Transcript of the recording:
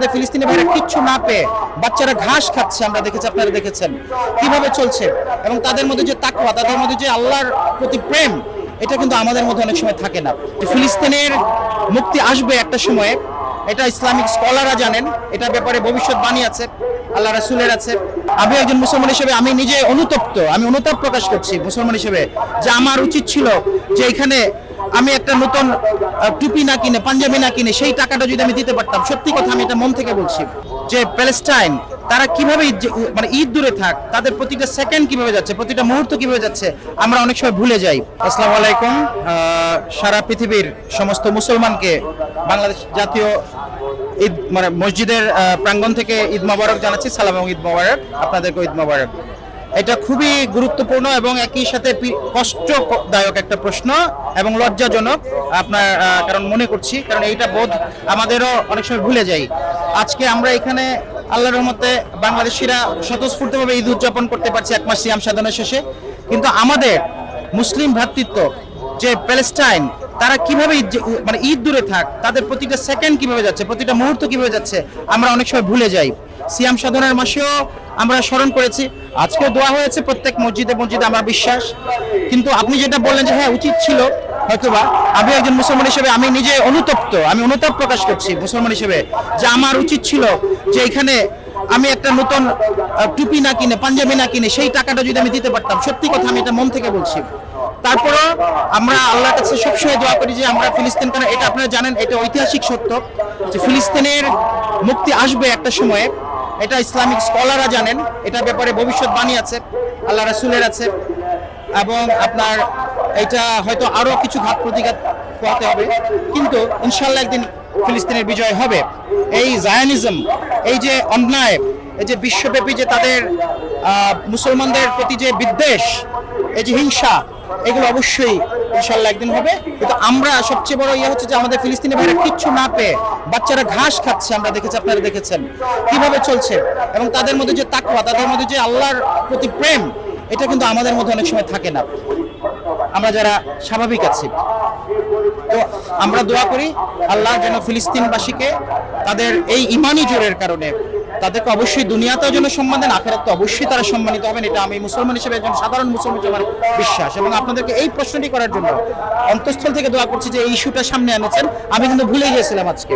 আমাদের ফিলিস্তিনি ভাইরা কিচ্ছু না পেয়ে বাচ্চারা ঘাস খাচ্ছে, আমরা দেখেছি, আপনারা দেখেছেন কিভাবে চলছে, এবং তাদের মধ্যে যে তাকওয়া, তাদের মধ্যে যে আল্লাহর প্রতি প্রেম, এটা কিন্তু আমাদের মধ্যে অনেক সময় থাকে না। ফিলিস্তিনের মুক্তি আসবে একটা সময়ে, এটা ইসলামিক স্কলাররা জানেন, এটার ব্যাপারে ভবিষ্যৎবাণী আছে, আল্লাহ রাসূলের আছে। আমি একজন মুসলমান হিসেবে আমি নিজে অনুতপ্ত, আমি অনুতাপ প্রকাশ করছি মুসলমান হিসেবে, যে আমার উচিত ছিল যে এখানে আমি একটা নতুন টুপি না কিনে, পাঞ্জাবি না কিনে সেই টাকাটা যদি আমি দিতে পারতাম। সত্যি কথা, আমি এটা মন থেকে বলছি, যে প্যালেস্টাইন তারা কিভাবে মানে ঈদ দূরে থাক, তাদের প্রতিটা সেকেন্ড কিভাবে যাচ্ছে, প্রতিটা মুহূর্ত কিভাবে যাচ্ছে, আমরা অনেক সময় ভুলে যাই। আসসালামু আলাইকুম। সারা পৃথিবীর সমস্ত মুসলমানকে বাংলাদেশ জাতীয় ঈদ মানে মসজিদের প্রাঙ্গণ থেকে ঈদ মোবারক জানাচ্ছি, সালাম এবং ঈদ মোবারক, আপনাদেরকে ঈদ মোবারক। এটা খুবই গুরুত্বপূর্ণ এবং একই সাথে কষ্টদায়ক একটা প্রশ্ন এবং লজ্জাজনক আপনার, কারণ মনে করছি, কারণ এইটা বোধ আমাদেরও অনেক সময় ভুলে যাই। আজকে আমরা এখানে আল্লাহর রহমতে বাংলাদেশিরা স্বতঃস্ফূর্তভাবে ঈদ উদযাপন করতে পারছি এক মাস সিয়াম সাধনের শেষে, কিন্তু আমাদের মুসলিম ভ্রাতৃত্ব যে প্যালেস্টাইন, তারা কিভাবে মানে ঈদ দূরে থাক, তাদের প্রতিটা সেকেন্ড কিভাবে যাচ্ছে, প্রতিটা মুহূর্ত কিভাবে যাচ্ছে, আমরা অনেক সময় ভুলে যাই। সিয়াম সাধনের মাসেও আমরা স্মরণ করেছি, আজকেও দোয়া হয়েছে প্রত্যেক মসজিদে মসজিদে, আমার বিশ্বাস। কিন্তু আপনি যেটা বললেন যে হ্যাঁ উচিত ছিল, হয়তোবা আমি একজন মুসলমান হিসেবে আমি নিজে অনুতপ্ত, আমি অনুতাপ প্রকাশ করছি মুসলমান হিসেবে, যে আমার উচিত ছিল যে এখানে আমি একটা নতুন টুপি না কিনে, পাঞ্জাবি না কিনে সেই টাকাটা যদি আমি দিতে পারতাম। সত্যি কথা, আমি এটা মন থেকে বলছি। তারপরও আমরা আল্লাহর কাছে সবসময় দোয়া করি যে আমরা ফিলিস্তিন, কারণ এটা আপনারা জানেন, এটা ঐতিহাসিক সত্য যে ফিলিস্তিনের মুক্তি আসবে একটা সময়ে, এটা ইসলামিক স্কলাররা জানেন, এটার ব্যাপারে ভবিষ্যৎবাণী আছে, আল্লাহ রাসূলের আছে, এবং আপনার এটা হয়তো আরো কিছু ঘাত প্রতিঘাত পোহাতে হবে, কিন্তু ইনশাআল্লাহ একদিন ফিলিস্তিনের বিজয় হবে। এই জায়নিজম, এই যে অন্যায়, এই যে বিশ্বব্যাপী যে তাদের মুসলমানদের প্রতি যে বিদ্বেষ, এই যে হিংসা, এগুলো অবশ্যই ইনশাআল্লাহ একদিন হবে। কিন্তু আমরা সবচেয়ে বড় হচ্ছে যে আমাদের ফিলিস্তিনি ভাইরা কিচ্ছু না পেয়ে বাচ্চারা ঘাস খাচ্ছে, আমরা দেখেছি, আপনারা দেখেছেন কিভাবে চলছে, এবং তাদের মধ্যে যে তাকওয়া, তাদের মধ্যে যে আল্লাহর প্রতি প্রেম, এটা কিন্তু আমাদের মধ্যে অনেক সময় থাকে না, আমরা যারা স্বাভাবিক আছি। তো আমরা দোয়া করি আল্লাহ যেন ফিলিস্তিনবাসীকে তাদের এই ইমানি জোরের কারণে তাদেরকে অবশ্যই দুনিয়াতেও যেন সম্মান দেন, আখিরাতে অবশ্যই তারা সম্মানিত হবেন। এটা আমি মুসলমান হিসেবে, একজন সাধারণ মুসলমান হিসেবে আমার বিশ্বাস, এবং আপনাদেরকে এই প্রশ্নটি করার জন্য অন্তঃস্থল থেকে দোয়া করছি যে এই ইস্যুটা সামনে এনেছেন, আমি কিন্তু ভুলে গিয়েছিলাম আজকে।